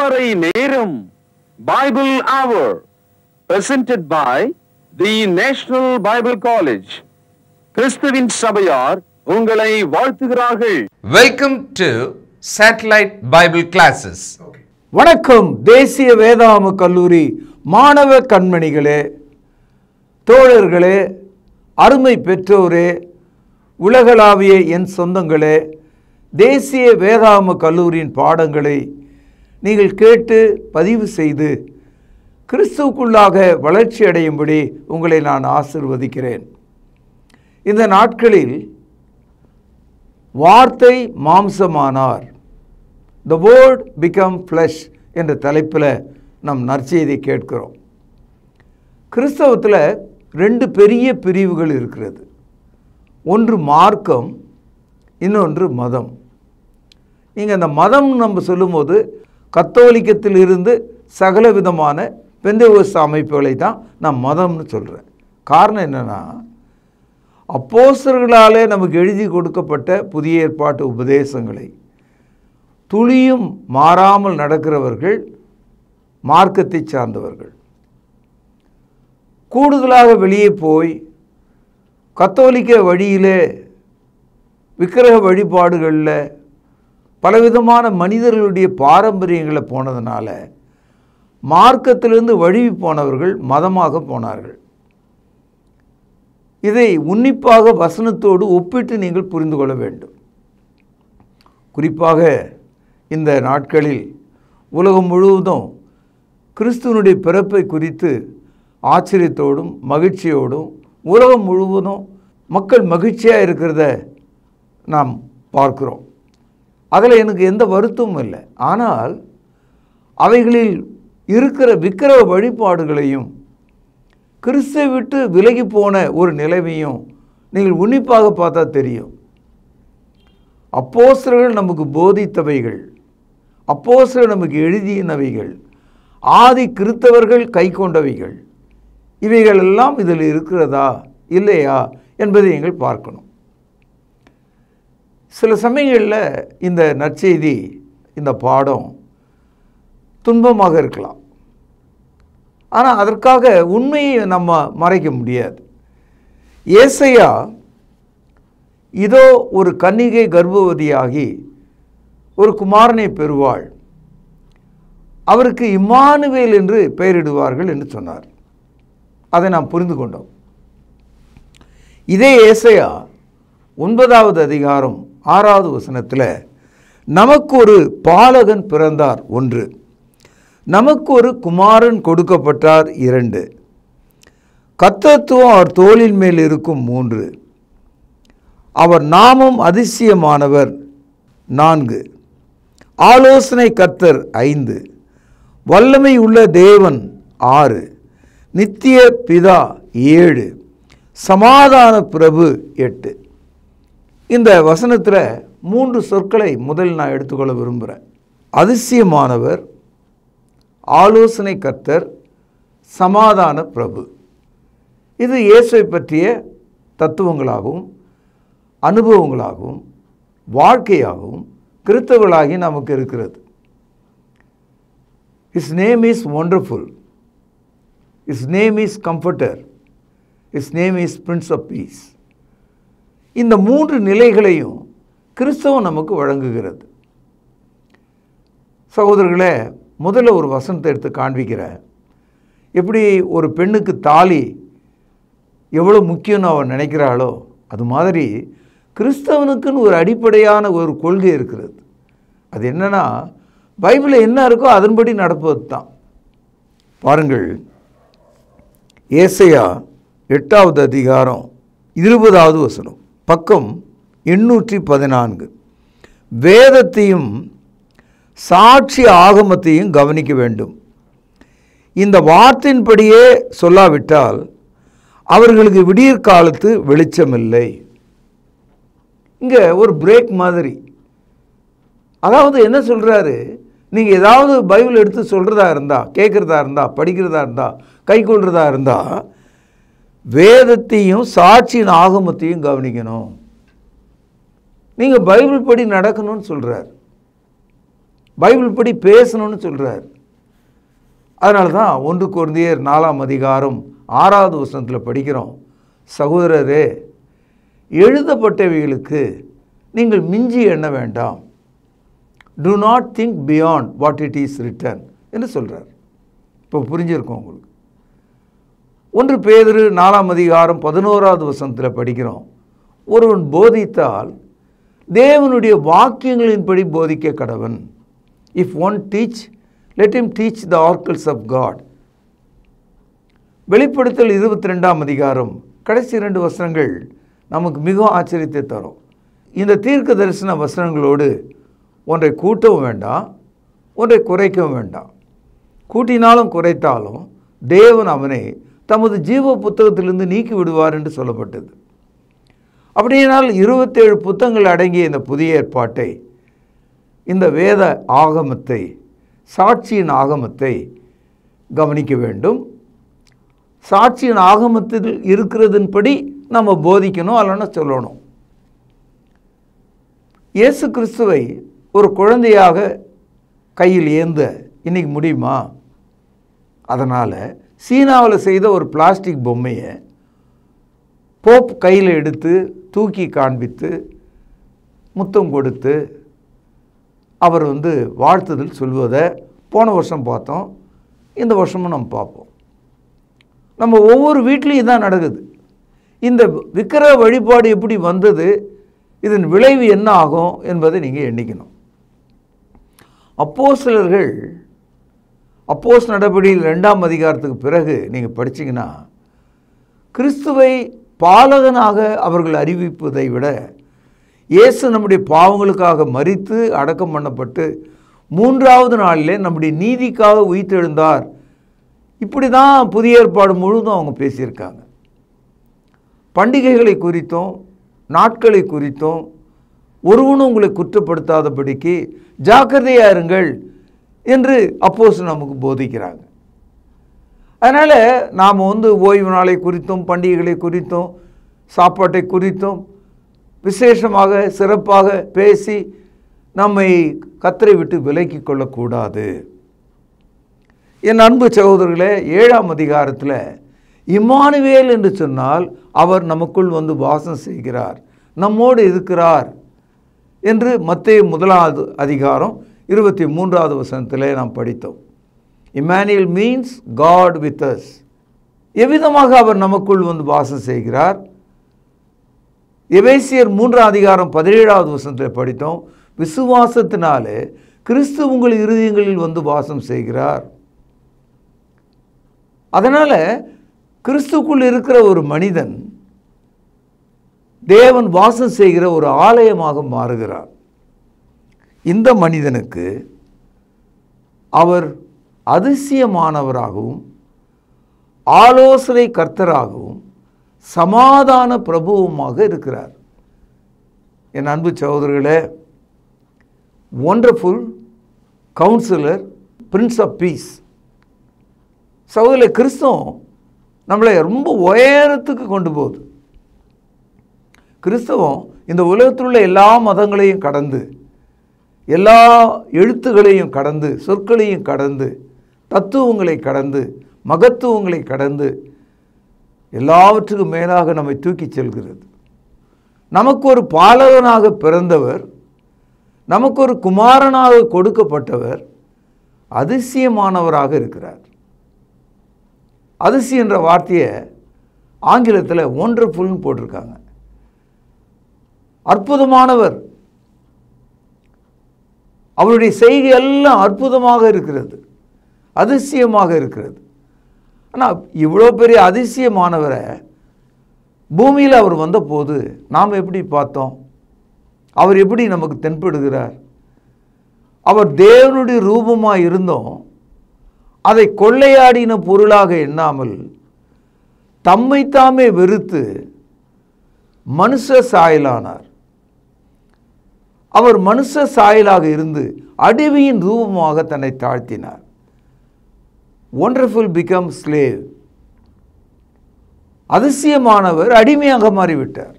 திருமறை நேரம் Bible Hour presented by the National Bible College. கிறிஸ்துவின் சபையார் உங்களை வாழ்த்துகிறார்கள். Welcome to Satellite Bible Classes. வணக்கம். தேசிய வேதாம கல்லூரி மாணவ கண்மணிகளே, தோழர்களே, அருமை பெற்றோரே, உலகளாவிய என் சொந்தங்களே, தேசிய வேதாம கல்லூரியின் பாடங்களை நீங்கள் கேட்டு பதிவு செய்து கிறிஸ்துவுக்குள்ளாக வளர்ச்சி அடையும்படி உங்களை நான் ஆசீர்வதிக்கிறேன். இந்த நாட்களில் வார்த்தை மாம்சமானார், The word become flesh என்ற தலைப்பில் நம் நற்செய்தி கேட்கிறோம். கிறிஸ்தவத்தில் ரெண்டு பெரிய பிரிவுகள் இருக்கிறது. ஒன்று மார்க்கம், இன்னொன்று மதம். நீங்கள் அந்த மதம் நம்ம சொல்லும்போது கத்தோலிக்கத்தில் இருந்து சகல விதமான பெந்தேகோஸ்து அமைப்புகளை தான் நான் மதம்னு சொல்கிறேன். காரணம் என்னென்னா, அப்போஸ்தலர்களாலே நமக்கு எழுதி கொடுக்கப்பட்ட புதிய ஏற்பாட்டு உபதேசங்களை துளியும் மாறாமல் நடக்கிறவர்கள் மார்க்கத்தை சார்ந்தவர்கள். கூடுதலாக வெளியே போய் கத்தோலிக்க வழியிலே விக்கிரக வழிபாடுகளில் பலவிதமான மனிதர்களுடைய பாரம்பரியங்களை போனதுனால மார்க்கத்திலிருந்து வழுவி போனவர்கள் மதமாக போனார்கள். இதை உன்னிப்பாக வசனத்தோடு ஒப்பிட்டு நீங்கள் புரிந்து கொள்ள வேண்டும். குறிப்பாக இந்த நாட்களில் உலகம் முழுவதும் கிறிஸ்துவனுடைய பிறப்பை குறித்து ஆச்சரியத்தோடும் மகிழ்ச்சியோடும் உலகம் முழுவதும் மக்கள் மகிழ்ச்சியாக இருக்கிறத நாம் பார்க்கிறோம். அதில் எனக்கு எந்த வருத்தமும் இல்லை. ஆனால் அவைகளில் இருக்கிற விக்கிரக வழிபாடுகளையும் கிறிஸ்துவை விட்டு விலகி போன ஒரு நிலைமையும் நீங்கள் உன்னிப்பாக பார்த்தா தெரியும். அப்போஸ்தலர்கள் நமக்கு போதித்தவைகள், அப்போஸ்தலர்கள் நமக்கு எழுதினவைகள், ஆதி கிறிஸ்தவர்கள் கை கொண்டவைகள், இவைகள் எல்லாம் இதில் இருக்கிறதா இல்லையா என்பதை நீங்கள் பார்க்கணும். சில சமயங்களில் இந்த நற்செய்தி, இந்த பாடம் துன்பமாக இருக்கலாம். ஆனால் அதற்காக உண்மையை நம்ம மறைக்க முடியாது. ஏசையா இதோ ஒரு கன்னிகை கர்ப்பவதியாகி ஒரு குமாரனை பெறுவாள், அவருக்கு இம்மானுவேல் என்று பெயரிடுவார்கள் என்று சொன்னார். அதை நாம் புரிந்து கொண்டோம். இதே ஏசையா 9வது அதிகாரம் 6வது வசனத்தில் நமக்கு ஒரு பாலகன் பிறந்தார் 1, நமக்கு ஒரு குமாரன் கொடுக்கப்பட்டார் 2, கர்த்தத்துவம் அவர் தோளின் மேல் இருக்கும் 3, அவர் நாமம் அதிசயமானவர் 4, ஆலோசனை கர்த்தர் 5, வல்லமை உள்ள தேவன் 6, நித்திய பிதா 7, சமாதான பிரபு 8. இந்த வசனத்தில் 3 சொற்களை முதல் நான் எடுத்துக்கொள்ள விரும்புகிறேன். அதிசயமானவர், ஆலோசனை கர்த்தர், சமாதான பிரபு. இது இயேசுவை பற்றிய தத்துவங்களாகவும் அனுபவங்களாகவும் வாழ்க்கையாகவும் கிறிஸ்தவர்களாகி நமக்கு இருக்கிறது. His name is wonderful, His name is comforter, His name is Prince of Peace. இந்த 3 நிலைகளையும் கிறிஸ்தவம் நமக்கு வழங்குகிறது. சகோதரர்களே, முதல்ல ஒரு வசனத்தை எடுத்து காண்பிக்கிறேன். எப்படி ஒரு பெண்ணுக்கு தாலி எவ்வளோ முக்கியம்னு அவன் நினைக்கிறாளோ, அது மாதிரி கிறிஸ்தவனுக்குன்னு ஒரு அடிப்படையான ஒரு கொள்கை இருக்கிறது. அது என்னன்னா, பைபிளில் என்ன இருக்கோ அதன்படி நடப்பது தான். பாருங்கள், ஏசையா 8வது அதிகாரம் 20வது வசனம், பக்கம் 814. வேதத்தையும் சாட்சி ஆகமத்தையும் கவனிக்க வேண்டும். இந்த வார்த்தையின்படியே சொல்லாவிட்டால் அவர்களுக்கு விடியற் காலத்து வெளிச்சமில்லை. இங்கே ஒரு பிரேக் மாதிரி. அதாவது என்ன சொல்கிறாரு, நீங்கள் ஏதாவது பைபிள் எடுத்து சொல்கிறதா இருந்தால், கேட்குறதா இருந்தால், படிக்கிறதா இருந்தால், கை கொள்றதா இருந்தால் வேதத்தையும் சாட்சியின் ஆகமத்தையும் கவனிக்கணும். நீங்கள் பைபிள் படி நடக்கணும்னு சொல்கிறார். பைபிள் படி பேசணும்னு சொல்கிறார். அதனால தான் 1 கொரிந்தியர் 4ஆம் அதிகாரம் 6வது வசனத்தில் படிக்கிறோம், சகோதரரே, எழுதப்பட்டவைகளுக்கு நீங்கள் மிஞ்சி எண்ண வேண்டாம், do not think beyond what it is written என்று சொல்கிறார். இப்போ புரிஞ்சிருக்கும் உங்களுக்கு. 1 பேதுரு 4ஆம் அதிகாரம் 11வது வசனத்தில் படிக்கிறோம், ஒருவன் போதித்தால் தேவனுடைய வாக்கியங்களின்படி போதிக்க கடவன். If one teach, let him teach the oracles of God. வெளிப்படுத்தல் 22ஆம் அதிகாரம் கடைசி 2 வசனங்கள் நமக்கு மிகவும் ஆச்சரியத்தை தரும். இந்த தீர்க்க தரிசன வசனங்களோடு ஒன்றை கூட்டவும் வேண்டாம், ஒன்றை குறைக்கவும் வேண்டாம். கூட்டினாலும் குறைத்தாலும் தேவன் அவனை தமது ஜீவ புத்தகத்திலிருந்து நீக்கி விடுவார் என்று சொல்லப்பட்டது. அப்படியினால் 27 புத்தகங்கள் அடங்கிய இந்த புதிய ஏற்பாட்டை, இந்த வேத ஆகமத்தை, சாட்சியின் ஆகமத்தை கவனிக்க வேண்டும். சாட்சியின் ஆகமத்தில் இருக்கிறதின்படி நம்ம போதிக்கணும், அல்லனா சொல்லணும். இயேசு கிறிஸ்துவை ஒரு குழந்தையாக கையில் ஏந்த இன்னைக்கு முடியுமா? அதனால் சீனாவில் செய்த ஒரு பிளாஸ்டிக் பொம்மையை போப் கையில் எடுத்து தூக்கி காண்பித்து முத்தம் கொடுத்து அவர் வாழ்த்துதல் சொல்வதை போன வருஷம் பார்த்தோம், இந்த வருஷமும் நம்ம பார்ப்போம். நம்ம ஒவ்வொரு வீட்லேயும் தான் நடக்குது. இந்த விக்கிர வழிபாடு எப்படி வந்தது, இதன் விளைவு என்ன ஆகும் என்பதை நீங்கள் எண்ணிக்கணும். அப்போஸ்தலர்கள் அப்போஸ்தலர் நடபடியில் 2ஆம் அதிகாரத்துக்கு பிறகு நீங்கள் படிச்சிங்கன்னா, கிறிஸ்துவை பாலகனாக அவர்கள் அறிவிப்பதை விட இயேசு நம்முடைய பாவங்களுக்காக மரித்து அடக்கம் பண்ணப்பட்டு 3ஆவது நாளிலே நம்முடைய நீதிக்காக உயிர்த்தெழுந்தார், இப்படி தான் புதிய ஏற்பாடு முழுதும் அவங்க பேசியிருக்காங்க. பண்டிகைகளை குறித்தும் நாட்களை குறித்தும் ஒருவனும் உங்களை குற்றப்படுத்தாதபடிக்கு ஜாக்கிரதையாக இருங்கள் என்று அப்போஸ்தலர் நமக்கு போதிக்கிறாங்க. அதனால் நாம் ஓய்வு நாளை குறித்தும் பண்டிகைகளை குறித்தும் சாப்பாட்டை குறித்தும் விசேஷமாக சிறப்பாக பேசி நம்மை கர்த்தரை விட்டு விலக்கி கொள்ளக்கூடாது. என் அன்பு சகோதரர்களே, 7ஆம் அதிகாரத்தில் இம்மானுவேல் என்று சொன்னால் அவர் நமக்குள் வாசம் செய்கிறார், நம்மோடு இருக்கிறார் என்று மத்தேயு 1ஆவது அதிகாரம் 23வது வசனத்திலே நாம் படித்தோம். Emmanuel means God with us. எவ்விதமாக அவர் நமக்குள் வாசம் செய்கிறார்? எபேசியர் 3ஆம் அதிகாரம் 17வது வசனத்தில் படித்தோம், விசுவாசத்தினாலே கிறிஸ்து உங்கள் இருதயங்களில் வாசம் செய்கிறார். அதனால் கிறிஸ்துக்குள் இருக்கிற ஒரு மனிதன் தேவன் வாசம் செய்கிற ஒரு ஆலயமாக மாறுகிறார். இந்த மனிதனுக்கு அவர் அதிசயமானவராகவும் ஆலோசனை கர்த்தராகவும் சமாதான பிரபுவுமாக இருக்கிறார். என் அன்பு சகோதரர்களே, wonderful counsellor, prince of peace. சகோதரர்களே, கிறிஸ்துவம் நம்மளை ரொம்ப உயரத்துக்கு கொண்டு போகுது. கிறிஸ்தவம் இந்த உலகத்தில் உள்ள எல்லா மதங்களையும் கடந்து, எல்லா எழுத்துக்களையும் கடந்து, சொற்களையும் கடந்து, தத்துவங்களை கடந்து, மகத்துவங்களை கடந்து எல்லாவற்றுக்கும் மேலாக நம்மை தூக்கி செல்கிறது. நமக்கு ஒரு பாலகனாக பிறந்தவர், நமக்கு ஒரு குமாரனாக கொடுக்கப்பட்டவர் அதிசயமானவராக இருக்கிறார். அதிசயம் என்ற வார்த்தையை ஆங்கிலத்தில் ஒண்டர்ஃபுல்னு போட்டிருக்காங்க. அற்புதமானவர், அவருடைய செய்கை எல்லாம் அற்புதமாக இருக்கிறது, அதிசயமாக இருக்கிறது. ஆனால் இவ்வளோ பெரிய அதிசயமானவரை பூமியில் அவர் வந்தபோது நாம் எப்படி பார்த்தோம்? அவர் எப்படி நமக்கு தென்படுகிறார்? அவர் தேவனுடைய ரூபமாக இருந்தோம், அதை கொள்ளையாடின பொருளாக எண்ணாமல் தம்மைத்தாமே வெறுத்து மனுஷ சாயலானார். அவர் மனுஷ சாயலாக இருந்து அடிமையின் ரூபமாக தன்னை தாழ்த்தினார். Wonderful become slave. அதிசயமானவர் அடிமையாக மாறிவிட்டார்.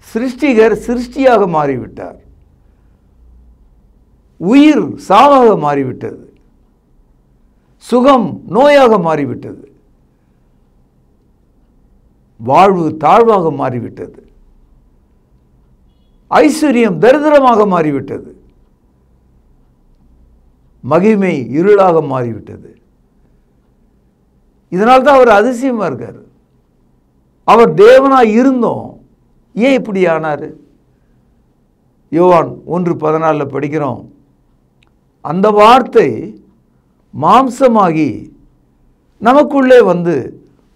சிருஷ்டிகர் சிருஷ்டியாக மாறிவிட்டார். உயிர் சாவாக மாறிவிட்டது, சுகம் நோயாக மாறிவிட்டது, வாழ்வு தாழ்வாக மாறிவிட்டது, ஐஸ்வர்யம் தரித்திரமாக மாறிவிட்டது, மகிமை இருளாக மாறிவிட்டது. இதனால் தான் அவர் அதிசயமா இருக்கார். அவர் தேவனாய் இருந்தோம், ஏன் இப்படி ஆனார்? யோவான் 1:14 படிக்கிறோம், அந்த வார்த்தை மாம்சமாகி நமக்குள்ளே வந்து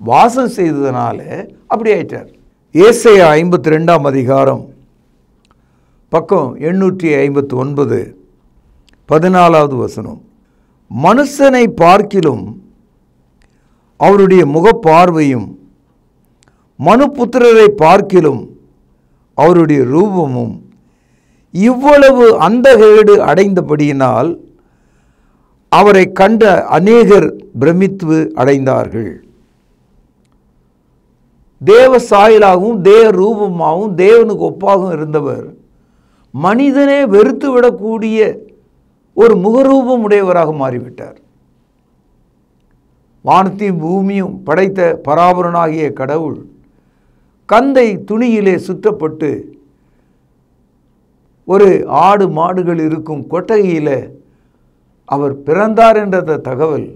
வாசம் செய்ததனால அப்படி ஆயிட்டார். ஏசாயா 52 அதிகாரம் பக்கம் 859 14வது வசனம், மனுஷனை பார்க்கிலும் அவருடைய முகப்பார்வையும் மனுபுத்திரரை பார்க்கிலும் அவருடைய ரூபமும் இவ்வளவு அந்தகேடு அடைந்தபடியினால் அவரை கண்ட அநேகர் பிரமித்து அடைந்தார்கள். தேவ சாயலாகவும் தேவ ரூபமாகவும் தேவனுக்கு ஒப்பாகவும் இருந்தவர் மனிதனே வெறுத்து விடக்கூடிய ஒரு முகரூபம் உடையவராக மாறிவிட்டார். வானத்தையும் பூமியும் படைத்த பராபரனாகிய கடவுள் கந்தை துணியிலே சுற்றப்பட்டு ஒரு ஆடு மாடுகள் இருக்கும் கொட்டகையில் அவர் பிறந்தார் என்ற தகவல்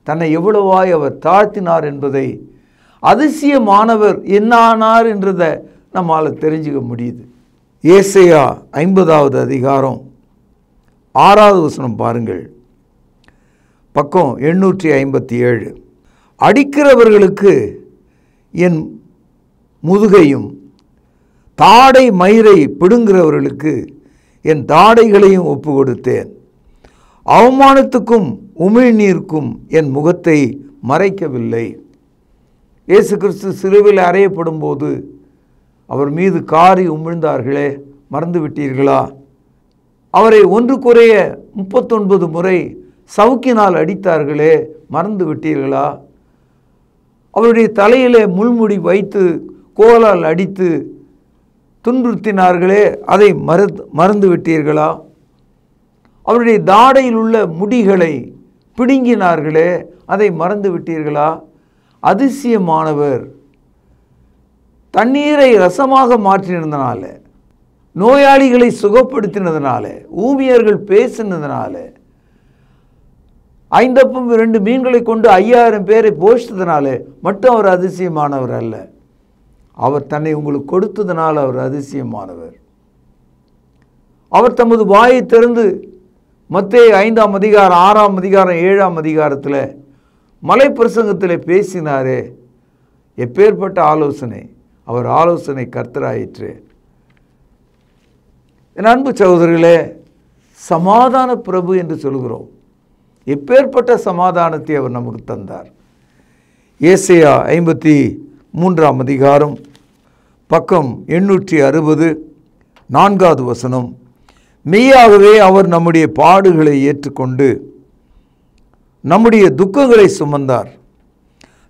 தன்னை எவ்வளவாய் அவர் தாழ்த்தினார் என்பதை, அதிசயமானவர் என்னானார் என்றதை நம்மால் தெரிஞ்சுக்க முடியுது. ஏசாயா 50வது அதிகாரம் 6வது வசனம் பாருங்கள், பக்கம் 857, அடிக்கிறவர்களுக்கு என் முதுகையும் தாடை மயிரை பிடுங்கிறவர்களுக்கு என் தாடைகளையும் ஒப்பு கொடுத்தேன், அவமானத்துக்கும் உமிழ்நீருக்கும் என் முகத்தை மறைக்கவில்லை. இயேசு கிறிஸ்து சிலுவையில் அறையப்படும் போது அவர் மீது காரி உமிழ்ந்தார்களே, மறந்து விட்டீர்களா? அவரை ஒன்று குறைய 39 முறை சவுக்கினால் அடித்தார்களே, மறந்து விட்டீர்களா? அவருடைய தலையிலே முள்முடி வைத்து கோலால் அடித்து துன்புறுத்தினார்களே, அதை மறந்து விட்டீர்களா? அவருடைய தாடையில் உள்ள முடிகளை பிடுங்கினார்களே, அதை மறந்து விட்டீர்களா? அதிசயமானவர் தண்ணீரை ரசமாக மாற்றினதுனால, நோயாளிகளை சுகப்படுத்தினதுனால, ஊமியர்கள் பேசினதுனால, 5 அப்பம் 2 மீன்களை கொண்டு 5000 பேரை போஷித்ததுனால மட்டும் அவர் அதிசயமானவர் அல்ல. அவர் தன்னை உங்களுக்கு கொடுத்ததுனால அவர் அதிசயமானவர். அவர் தமது வாயை திறந்து மத்தேயு 5ஆம் அதிகாரம் 6ஆம் அதிகாரம் 7ஆம் அதிகாரத்தில் மலை பிரசங்கத்தில் பேசினாரே, எப்பேற்பட்ட ஆலோசனை! அவர் ஆலோசனை கர்த்தராயிற்று. என் அன்பு சகோதரர்களே, சமாதான பிரபு என்று சொல்கிறோம். எப்பேற்பட்ட சமாதானத்தை அவர் நமக்கு தந்தார். ஏசாயா 53ஆம் அதிகாரம் பக்கம் 860 4வது வசனம், மெய்யாகவே அவர் நம்முடைய பாடுகளை ஏற்றுக்கொண்டு நம்முடைய துக்கங்களை சுமந்தார்,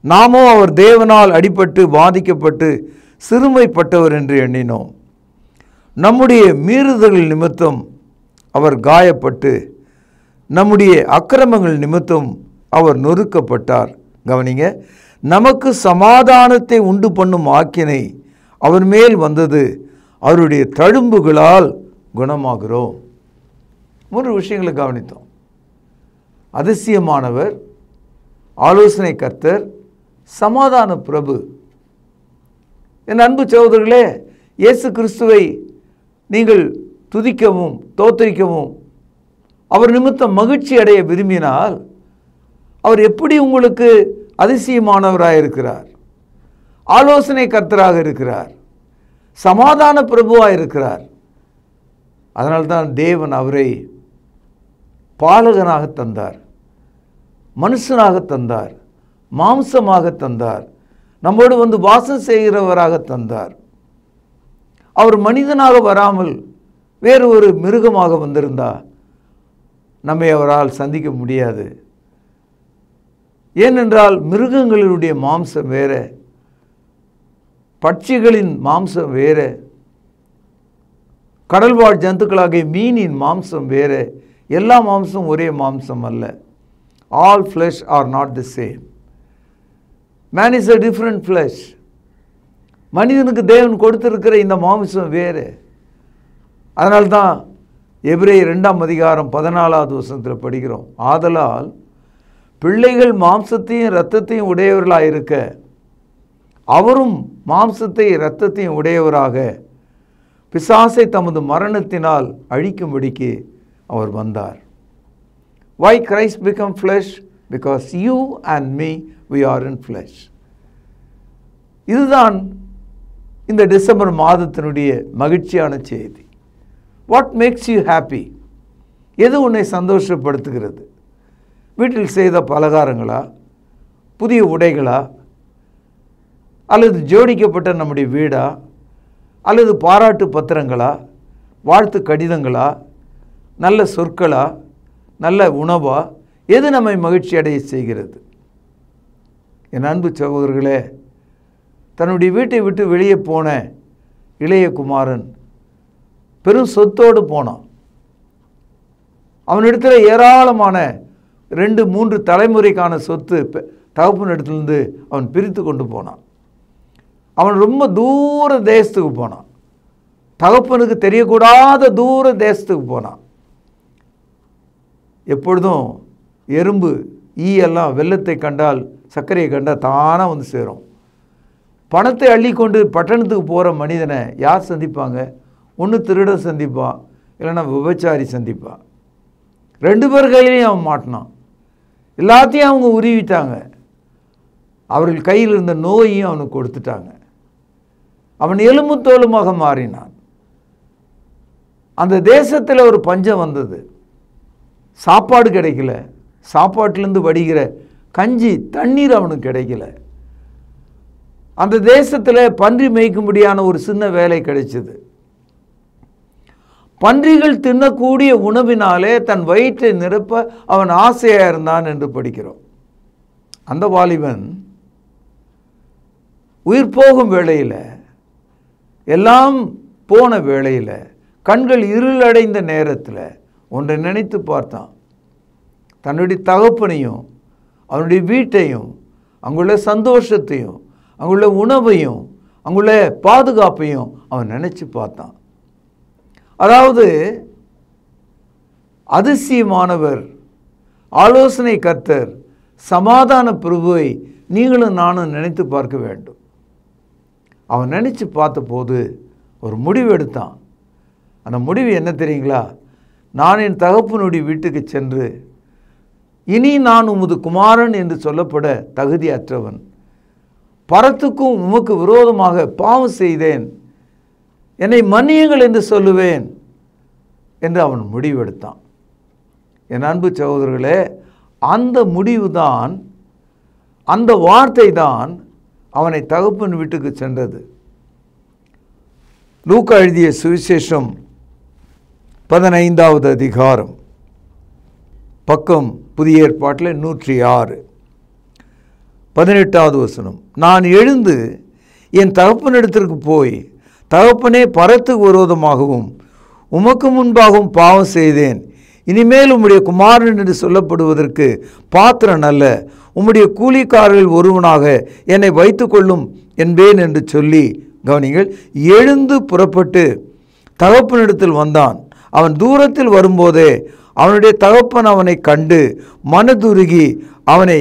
நாமோ அவர் தேவனால் அடிபட்டு பாதிக்கப்பட்டு சிறுமைப்பட்டவர் என்று எண்ணினோம். நம்முடைய மீறுதல்கள் நிமித்தம் அவர் காயப்பட்டு நம்முடைய அக்கிரமங்கள் நிமித்தம் அவர் நொறுக்கப்பட்டார். கவனிங்க, நமக்கு சமாதானத்தை உண்டு பண்ணும் ஆக்கினை அவர் மேல் வந்தது, அவருடைய தழும்புகளால் குணமாகிறோம். 3 விஷயங்களை கவனித்தோம். அதிசயமானவர், ஆலோசனை கர்த்தர், சமாதான பிரபு. என் அன்பு சகோதரர்களே, இயேசு கிறிஸ்துவை நீங்கள் துதிக்கவும் தோத்தரிக்கவும் அவர் நிமித்தம் மகிழ்ச்சி அடைய விரும்பினால் அவர் எப்படி உங்களுக்கு அதிசயமானவராக இருக்கிறார், ஆலோசனை கர்த்தராக இருக்கிறார், சமாதான பிரபுவாக இருக்கிறார். அதனால்தான் தேவன் அவரை பாலகனாக தந்தார், மனுஷனாக தந்தார், மாம்சமாக தந்தார், நம்மோடு வந்து வாசம் செய்கிறவராக தந்தார். அவர் மனிதனாக வராமல் வேறு ஒரு மிருகமாக வந்திருந்தார் நம்மை அவரால் சந்திக்க முடியாது. ஏனென்றால் மிருகங்களுடைய மாம்சம் வேற, பட்சிகளின் மாம்சம் வேற, கடல்வாழ் ஜந்துக்களாகிய மீனின் மாம்சம் வேறு, எல்லா மாம்சம் ஒரே மாம்சம் அல்ல. All flesh are not the same. Man is a different flesh. மனிதனுக்கு தேவன் கொடுத்திருக்கிற இந்த மாம்சம் வேறு. அதனால்தான் எபிரேயர் 2:14 படிக்கிறோம். ஆதலால் பிள்ளைகள் மாம்சத்தையும் இரத்தத்தையும் உடையவர்களாக இருக்க அவரும் மாம்சத்தை இரத்தத்தையும் உடையவராக பிசாசை தமது மரணத்தினால் அழிக்கும்படிக்கு அவர் வந்தார். Why Christ became flesh? Because you and me, we are in flesh. இதுதான் இந்த டிசம்பர் மாதத்தினுடைய மகிழ்ச்சியான செய்தி. What makes you happy? எது உன்னை சந்தோஷப்படுத்துகிறது? வீட்டில் செய்த பலகாரங்களா, புதிய உடைகளா, அல்லது ஜோடிக்கப்பட்ட நம்முடைய வீடா, அல்லது பாராட்டு பத்திரங்களா, வாழ்த்து கடிதங்களா, நல்ல சொற்களா, நல்ல உணவா, எது நம்மை மகிழ்ச்சி அடைய செய்கிறது? என் அன்பு சகோதரர்களே, தன்னுடைய வீட்டை விட்டு வெளியே போன இளைய குமாரன் பெரும் சொத்தோடு போனான். அவனிடத்தில் ஏராளமான 2-3 தலைமுறைக்கான சொத்து தகப்பனிடத்திலிருந்து அவன் பிரித்து கொண்டு போனான். அவன் ரொம்ப தூர தேசத்துக்கு போனான். தகப்பனுக்கு தெரியக்கூடாத தூர தேசத்துக்கு போனான். எப்பொழுதும் எறும்பு ஈயெல்லாம் வெள்ளத்தை கண்டால், சர்க்கரையை கண்டால் தானாக வந்து சேரும். பணத்தை அள்ளி கொண்டு பட்டணத்துக்கு போகிற மனிதனை யார் சந்திப்பாங்க? ஒன்று திருட சந்திப்பான், இல்லைன்னா விபச்சாரி சந்திப்பான். 2 பேர் கையிலையும் அவன் மாட்டினான். எல்லாத்தையும் அவங்க உருவிட்டாங்க. அவர்கள் கையில் இருந்த நோயையும் அவனுக்கு கொடுத்துட்டாங்க. அவன் எலும்பு தோலுமாக மாறினான். அந்த தேசத்தில் ஒரு பஞ்சம் வந்தது. சாப்பாடு கிடைக்கல. சாப்பாட்டிலேருந்து வடிகிற கஞ்சி தண்ணீர் அவனுக்கு கிடைக்கல. அந்த தேசத்தில் பன்றி மேய்க்கும்படியான ஒரு சின்ன வேலை கிடைச்சது. பன்றிகள் தின்னக்கூடிய உணவினாலே தன் வயிற்றை நிரப்ப அவன் ஆசையாக இருந்தான் என்று படிக்கிறோம். அந்த வாலிபன் உயிர் போகும் வேளையில், எல்லாம் போன வேளையில், கண்கள் இருளடைந்த நேரத்தில் ஒன்றை நினைத்து பார்த்தான். தன்னுடைய தகப்பனையும் அவனுடைய வீட்டையும், அங்குள்ள சந்தோஷத்தையும், அங்குள்ள உணவையும், அங்குள்ள பாதுகாப்பையும் அவன் நினைச்சு பார்த்தான். அதாவது அதிசயமானவர், ஆலோசனை கர்த்தர், சமாதான பிரபுவை நீங்களும் நானும் நினைத்து பார்க்க வேண்டும். அவன் நினைச்சு பார்த்தபோது ஒரு முடிவு எடுத்தான். அந்த முடிவு என்ன தெரியுங்களா? நான் என் தகப்பனுடைய வீட்டுக்கு சென்று, இனி நான் உமது குமாரன் என்று சொல்லப்பட தகுதியற்றவன், பரத்துக்கும் உமக்கு விரோதமாக பாவம் செய்தேன், என்னை மன்னியுங்கள் என்று சொல்லுவேன் என்று அவன் முடிவெடுத்தான். என் அன்பு சகோதரர்களே, அந்த முடிவு தான், அந்த வார்த்தை தான் அவனை தகப்பன் வீட்டுக்கு சென்றது. லூக்கா எழுதிய சுவிசேஷம் 15வது அதிகாரம், பக்கம் புதிய ஏற்பாட்டில் 106, 18வது வசனம். நான் எழுந்து என் தகப்பனிடத்திற்கு போய், தகப்பனே, பரத்துக்கு விரோதமாகவும் உமக்கு முன்பாகவும் பாவம் செய்தேன், இனிமேல் உம்முடைய குமாரன் என்று சொல்லப்படுவதற்கு பாத்திரன் அல்ல, உம்முடைய கூலிக்காரர்கள் ஒருவனாக என்னை வைத்துக்கொள்ளும் என்பேன் என்று சொல்லி, கவனிங்கள், எழுந்து புறப்பட்டு தகப்பனிடத்தில் வந்தான். அவன் தூரத்தில் வரும்போதே அவனுடைய தகப்பன் அவனை கண்டு மனதுருகி அவனை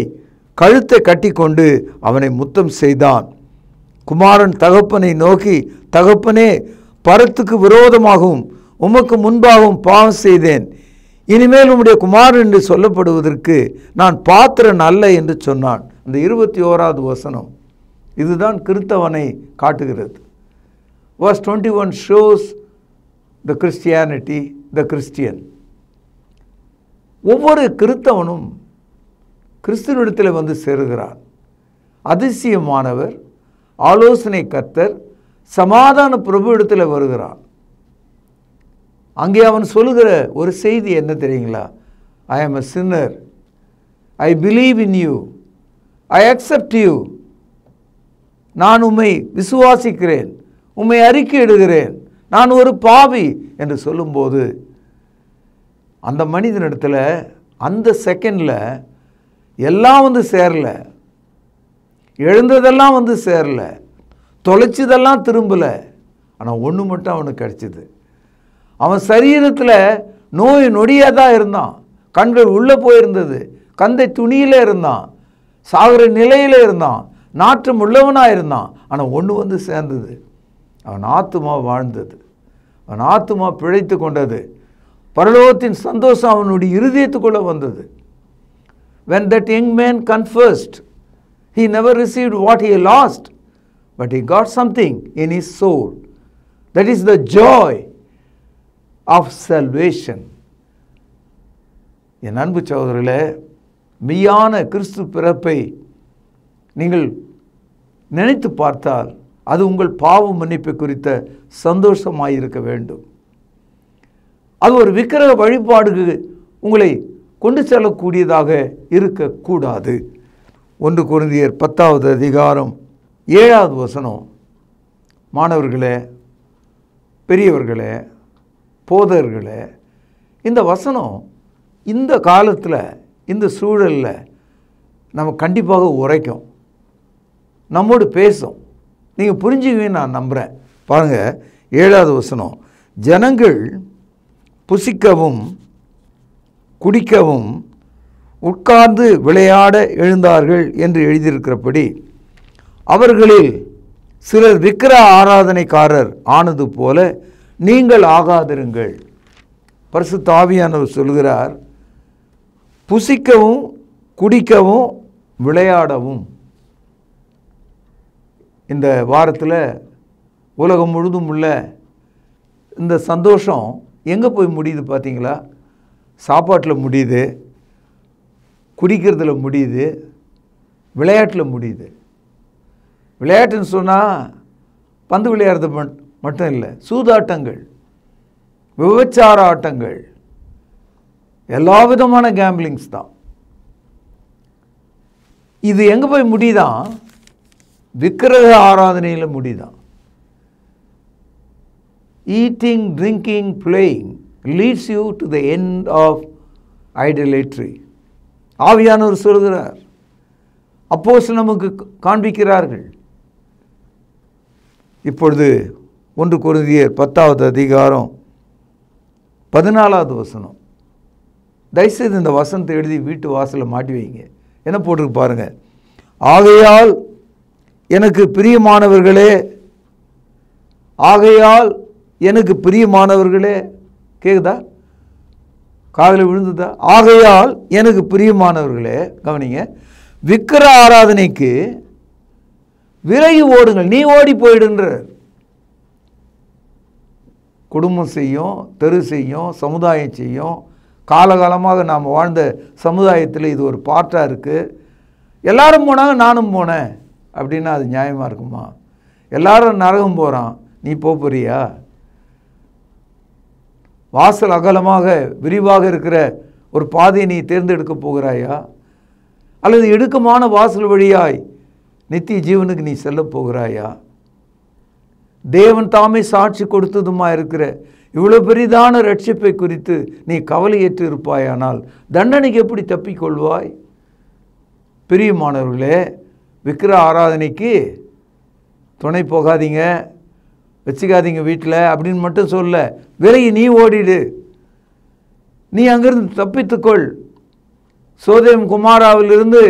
கழுத்தை கட்டி கொண்டு அவனை முத்தம் செய்தான். குமாரன் தகப்பனை நோக்கி, தகப்பனே, பரத்துக்கு விரோதமாகவும் உமக்கு முன்பாகவும் பாவம் செய்தேன், இனிமேல் உம்முடைய குமாரன் என்று சொல்லப்படுவதற்கு நான் பாத்திரன் அல்ல என்று சொன்னான். அந்த 21வது வசனம் இதுதான் கிறிஸ்தவனை காட்டுகிறது. Verse 21 shows the Christianity, the Christian. ஒவ்வொரு கிறிஸ்தவனும் கிறிஸ்துவிடத்தில் வந்து சேருகிறான். அதிசயமானவர், ஆலோசனை கர்த்தர், சமாதான பிரபு இடத்துல வருகிறான். அங்கே அவன் சொல்லுகிற ஒரு செய்தி என்ன தெரியுங்களா? I am a sinner, I believe in you, I accept you. நான் உம்மை விசுவாசிக்கிறேன், உம்மை அறிக்கையிடுகிறேன், நான் ஒரு பாவி என்று சொல்லும்போது அந்த மனிதனிடத்தில் அந்த செகண்டில் எல்லாம் வந்து சேரல, எழுந்ததெல்லாம் வந்து சேரல, தொலைச்சதெல்லாம் திரும்பலை. ஆனால் ஒன்று மட்டும் அவனுக்கு கிடச்சிது. அவன் சரீரத்தில் நோய் நொடியாக தான் இருந்தான், கண்கள் உள்ளே போயிருந்தது, கந்தை துணியில் இருந்தான், சாகிற நிலையில் இருந்தான், நாற்றம் உள்ளவனாக இருந்தான். ஆனால் ஒன்று வந்து சேர்ந்தது, அவன் ஆத்துமா வாழ்ந்தது, அவன் ஆத்துமா பிழைத்து கொண்டது, பரலோகத்தின் சந்தோஷம் அவனுடைய இருதயத்துக்குள்ளே வந்தது. When that young man confessed, he never received what he lost, but he got something in his soul. That is the joy of salvation. என் அன்பு சகோதரர்களே, மெய்யான கிறிஸ்து பிறப்பை நீங்கள் நினைத்து பார்த்தால் அது உங்கள் பாவ மன்னிப்பை குறித்த சந்தோஷமாயிருக்க வேண்டும். அது ஒரு விக்கிரக வழிபாடுக்கு உங்களை கொண்டு செல்லக்கூடியதாக இருக்கக்கூடாது. 1 கொரிந்தியர் 10வது அதிகாரம் 7வது வசனம். மாணவர்களே, பெரியவர்களே, போதர்களே, இந்த வசனம் இந்த காலத்தில் இந்த சூழலில் நம்ம கண்டிப்பாக உரைக்கும், நம்மோடு பேசும். நீங்கள் புரிஞ்சுக்குவீன்னு நான் நம்புகிறேன். பாருங்கள், 7வது வசனம். ஜனங்கள் புசிக்கவும் குடிக்கவும் உட்கார்ந்து விளையாட எழுந்தார்கள் என்று எழுதியிருக்கிறபடி அவர்களில் சிலர் விக்கிரக ஆராதனைக்காரர் ஆனது போல நீங்கள் ஆகாதிருங்கள். பரிசுத்த ஆவியானவர் சொல்கிறார், புசிக்கவும் குடிக்கவும் விளையாடவும். இந்த வாரத்தில் உலகம் முழுதும் உள்ள இந்த சந்தோஷம் எங்கே போய் முடியுது பார்த்தீங்களா? சாப்பாட்டில் முடியுது, குடிக்கிறதுல முடியுது, விளையாட்டில் முடியுது. விளையாட்டுன்னு சொன்னால் பந்து விளையாடுறது மட்டும் இல்லை, சூதாட்டங்கள், விபச்சார ஆட்டங்கள், எல்லா விதமான கேம்பிளிங்ஸ் தான். இது எங்கே போய் முடியுதான்? விக்கிரக ஆராதனையில் முடியுதான். Eating, drinking, playing leads you to the end of idolatry. ஆவியானவர் சொல்கிறார், அப்போஸ்தலர் நமக்கு காண்பிக்கிறார்கள். இப்பொழுது 1 கொரிந்தியர் 10வது அதிகாரம் 14வது வசனம். தயவுசெய்து இந்த வசனத்தை எழுதி வீட்டு வாசலில் மாட்டி வைங்க. என்ன போட்டிருக்கு பாருங்கள். ஆகையால் எனக்கு பிரியமானவர்களே, ஆகையால் எனக்கு பிரியமானவர்களே, கேக்குதா? காதில் விழுந்துதா? ஆகையால் எனக்கு பிரியமானவர்களே, கவனிங்க, விக்கிரக ஆராதனைக்கு விலகி ஓடுங்கள். நீ ஓடி போயிடுன்ற. குடும்பம் செய்யும், தெரு செய்யும், சமுதாயம் செய்யும். காலகாலமாக நாம் வாழ்ந்த சமுதாயத்தில் இது ஒரு பார்ட்டாக இருக்குது. எல்லாரும் போனாங்க, நானும் போனேன் அப்படின்னா அது நியாயமாக இருக்குமா? எல்லாரும் நரகம் போகிறான், நீ போறியா? வாசல் அகலமாக விரிவாக இருக்கிற ஒரு பாதையை நீ தேர்ந்தெடுக்க போகிறாயா? அல்லது இடுக்கமான வாசல் வழியாய் நித்திய ஜீவனுக்கு நீ செல்ல போகிறாயா? தேவன் தாமே சாட்சி கொடுத்ததுமா இருக்கிற இவ்வளோ பெரிதான ரட்சிப்பை குறித்து நீ கவலையற்று இருப்பாயானால் தண்டனைக்கு எப்படி தப்பிக்கொள்வாய்? பிரியமானவர்களே, விக்கிரக ஆராதனைக்கு துணை போகாதீங்க, வச்சுக்காதீங்க வீட்டில் அப்படின்னு மட்டும் சொல்ல. விலகி நீ ஓடிடு, நீ அங்கிருந்து தப்பித்துக்கொள். சோதேம் குமாராவிலிருந்து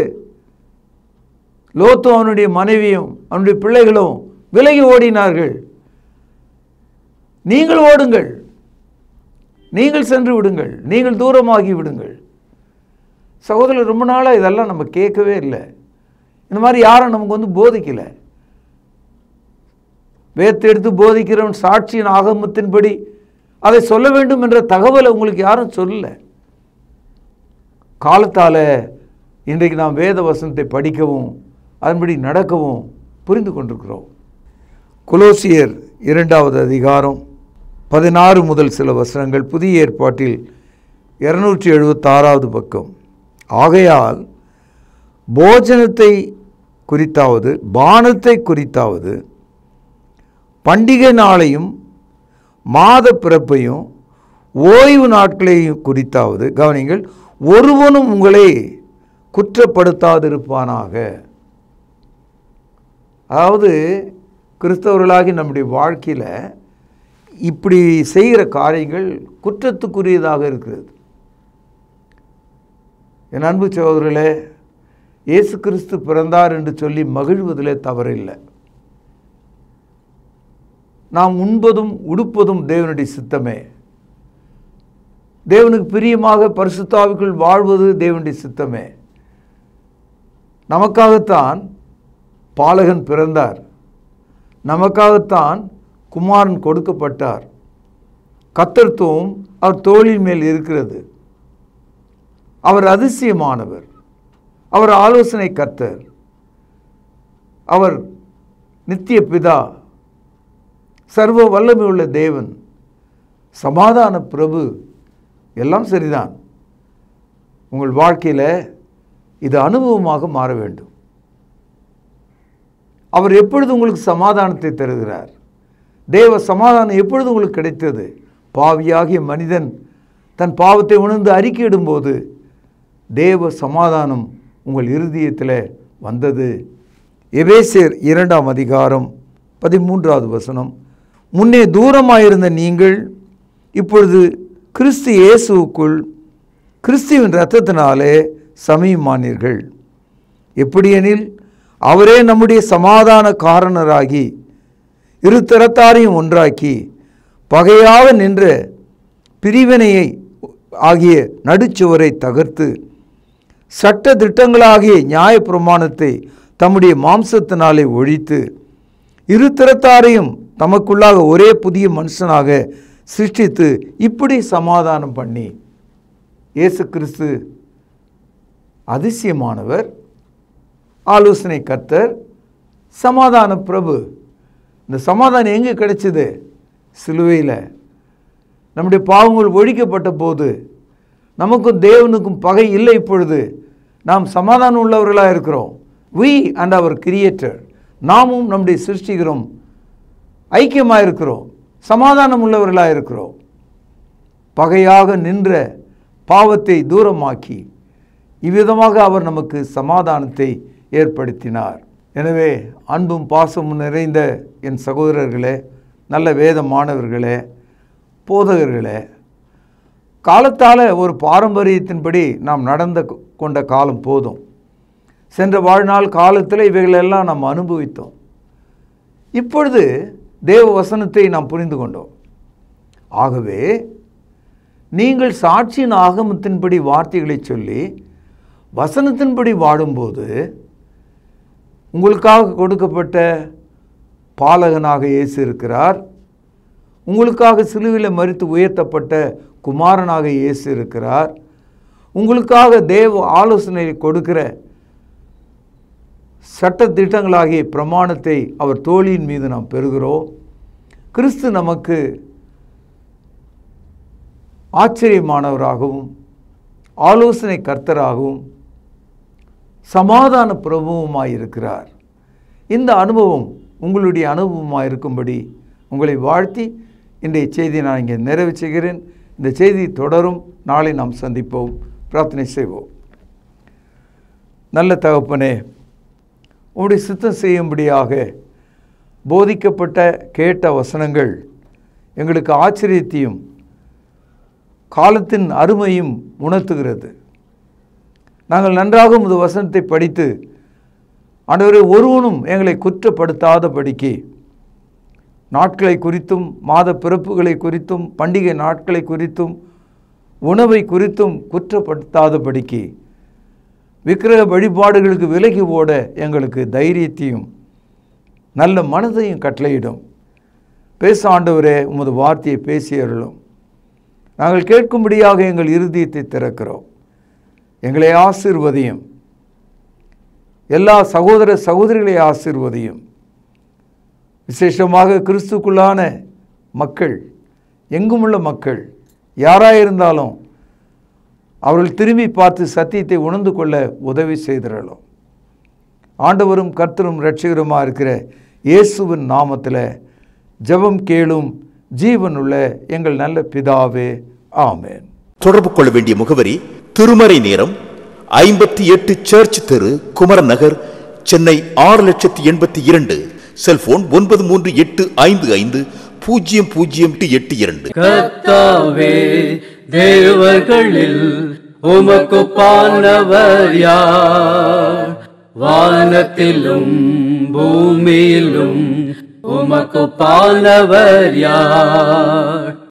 லோத்து அவனுடைய மனைவியும் அவனுடைய பிள்ளைகளும் விலகி ஓடினார்கள். நீங்கள் ஓடுங்கள், நீங்கள் சென்று விடுங்கள், நீங்கள் தூரமாகி விடுங்கள். சகோதரர், ரொம்ப நாளாக இதெல்லாம் நம்ம கேட்கவே இல்லை. இந்த மாதிரி யாரும் நமக்கு வந்து போதிக்கலை. வேதத்தை எடுத்து போதிக்கிறவன் சாட்சியின் ஆகமத்தின்படி அதை சொல்ல வேண்டும் என்ற தகவலை உங்களுக்கு யாரும் சொல்லலை. காலத்தால் இன்றைக்கு நாம் வேத வசனத்தை படிக்கவும் அதன்படி நடக்கவும் புரிந்து கொண்டிருக்கிறோம். கொலோசியர் 2வது அதிகாரம் 16 முதல் சில வசனங்கள், புதிய ஏற்பாட்டில் 276வது பக்கம். ஆகையால் போஜனத்தை குறித்தாவது பானத்தை குறித்தாவது பண்டிகை நாளையும் மாத பிறப்பையும் ஓய்வு நாட்களையும் குறித்தாவது கவனிங்கள், ஒருவனும் உங்களை குற்றப்படுத்தாதிருப்பானாக. அதாவது கிறிஸ்தவர்களாகி நம்முடைய வாழ்க்கையில் இப்படி செய்கிற காரியங்கள் குற்றத்துக்குரியதாக இருக்கிறது. என் அன்பு சகோதரர்களே, இயேசு கிறிஸ்து பிறந்தார் என்று சொல்லி மகிழ்வதிலே தவறில்லை. நாம் உண்பதும் உடுப்பதும் தேவனுடைய சித்தமே. தேவனுக்கு பிரியமாக பரிசுத்த ஆவிக்குள் வாழ்வது தேவனுடைய சித்தமே. நமக்காகத்தான் பாலகன் பிறந்தார், நமக்காகத்தான் குமாரன் கொடுக்கப்பட்டார். கர்த்தத்துவம் அவர் தோளின் மேல் இருக்கிறது. அவர் அதிசயமானவர், அவர் ஆலோசனை கர்த்தர், அவர் நித்திய பிதா, சர்வ வல்லமை உள்ள தேவன், சமாதான பிரபு. எல்லாம் சரிதான். உங்கள் வாழ்க்கையில் இது அனுபவமாக மாற வேண்டும். அவர் எப்பொழுது உங்களுக்கு சமாதானத்தை தருகிறார்? தேவ சமாதானம் எப்பொழுது உங்களுக்கு கிடைத்தது? பாவியாகிய மனிதன் தன் பாவத்தை உணர்ந்து அறிக்கையிடும்போது தேவ சமாதானம் உங்கள் இருதயத்தில் வந்தது. எபேசியர் 2ஆம் அதிகாரம் 13வது வசனம், முன்னே தூரமாயிருந்த நீங்கள் இப்பொழுது கிறிஸ்து இயேசுவுக்குள் கிறிஸ்துவின் இரத்தத்தினாலே சமீபமானீர்கள். எப்படியெனில் அவரே நம்முடைய சமாதான காரணராகி இரு தரத்தாரையும் ஒன்றாக்கி பகையாக நின்ற பிரிவினையை ஆகிய நடுச்சுவரை தகர்த்து சட்ட திட்டங்களாகிய நியாய பிரமாணத்தை தம்முடைய மாம்சத்தினாலே ஒழித்து இரு தரத்தாரையும் தமக்குள்ளாக ஒரே புதிய மனுஷனாக சிருஷ்டித்து இப்படி சமாதானம் பண்ணி. இயேசு கிறிஸ்து அதிசயமானவர், ஆலோசனை கர்த்தர், சமாதான பிரபு. இந்த சமாதானம் எங்கே கிடைச்சது? சிலுவையில். நம்முடைய பாவங்கள் ஒழிக்கப்பட்ட போது நமக்கும் தேவனுக்கும் பகை இல்லை. இப்பொழுது நாம் சமாதானம் உள்ளவர்களாக இருக்கிறோம். we and our creator, நாமும் நம்முடைய சிருஷ்டிக்கிறோம் ஐக்கியமாக இருக்கிறோம், சமாதானம் உள்ளவர்களாக இருக்கிறோம். பகையாக நின்ற பாவத்தை தூரமாக்கி இவ்விதமாக அவர் நமக்கு சமாதானத்தை ஏற்படுத்தினார். எனவே அன்பும் பாசமும் நிறைந்த என் சகோதரர்களே, நல்ல வேத மாணவர்களே, போதகர்களே, காலத்தால் ஒரு பாரம்பரியத்தின்படி நாம் நடந்து கொண்ட காலம் போதும். சென்ற வாழ்நாள் காலத்தில் இவைகளெல்லாம் நாம் அனுபவித்தோம். இப்பொழுது தேவ வசனத்தை நாம் புரிந்து கொண்டோம். ஆகவே நீங்கள் சாட்சியின் ஆகமத்தின்படி வார்த்தைகளை சொல்லி வசனத்தின்படி வாடும்போது உங்களுக்காக கொடுக்கப்பட்ட பாலகனாக இயேசு இருக்கிறார். உங்களுக்காக சிலுவையில் மரித்து உயர்த்தப்பட்ட குமாரனாக இயேசு இருக்கிறார். உங்களுக்காக தேவ ஆலோசனை கொடுக்கிற சட்ட திட்டங்களாகிய பிரமாணத்தை அவர் தோளின் மீது நாம் பெறுகிறோம். கிறிஸ்து நமக்கு ஆச்சரியமானவராகவும் ஆலோசனை கர்த்தராகவும் சமாதான பிரபுவுமாய் இருக்கிறார். இந்த அனுபவம் உங்களுடைய அனுபவமாக இருக்கும்படி உங்களை வாழ்த்தி இன்றைய செய்தியை நான் இங்கே நிறைவு செய்கிறேன். இந்த செய்தி தொடரும். நாளை நாம் சந்திப்போம். பிரார்த்தனை செய்வோம். நல்ல தகப்பனே, உம்முடைய சித்தம் செய்யும்படியாக போதிக்கப்பட்ட கேட்ட வசனங்கள் எங்களுக்கு ஆச்சரியத்தையும் காலத்தின் அருமையும் உணர்த்துகிறது. நாங்கள் நன்றாக உமது வசனத்தை படித்து ஆண்டவரே ஒருவனும் எங்களை குற்றப்படுத்தாதபடிக்கு நாட்களை குறித்தும் மாத பிறப்புகளை குறித்தும் பண்டிகை நாட்களை குறித்தும் உணவை குறித்தும் குற்றப்படுத்தாதபடிக்கு விக்கிரக வழிபாடுகளுக்கு விலகி ஓட எங்களுக்கு தைரியத்தையும் நல்ல மனதையும் கட்டளையிடும். பேச ஆண்டவரே, உமது வார்த்தையை பேசியருளும். நாங்கள் கேட்கும்படியாக எங்கள் இருதயத்தை திறக்கிறோம். எங்களை ஆசீர்வதியும். எல்லா சகோதர சகோதரிகளை ஆசீர்வதியும். விசேஷமாக கிறிஸ்துக்குள்ளான மக்கள், எங்குமுள்ள மக்கள் யாராயிருந்தாலும் அவர்கள் திரும்பி பார்த்து சத்தியத்தை உணர்ந்து கொள்ள உதவி செய்திடலாம். ஆண்டவரும் கர்த்தரும் இரட்சகருமாக இருக்கிற இயேசுவின் நாமத்தில் ஜெபம் கேளும் ஜீவனுள்ள எங்கள் நல்ல பிதாவே, ஆமென். தொடர்பு கொள்ள வேண்டிய முகவரி: திருமறை நேரம், 58 சர்ச் தெரு, குமரன் நகர், சென்னை 6,82,000. செல்போன் 9385500882. கர்த்தாவே, தேவர்களில் உமக்குப்பானவர் யார்? வானத்திலும் பூமியிலும் உமக்குப்பானவர் யார்?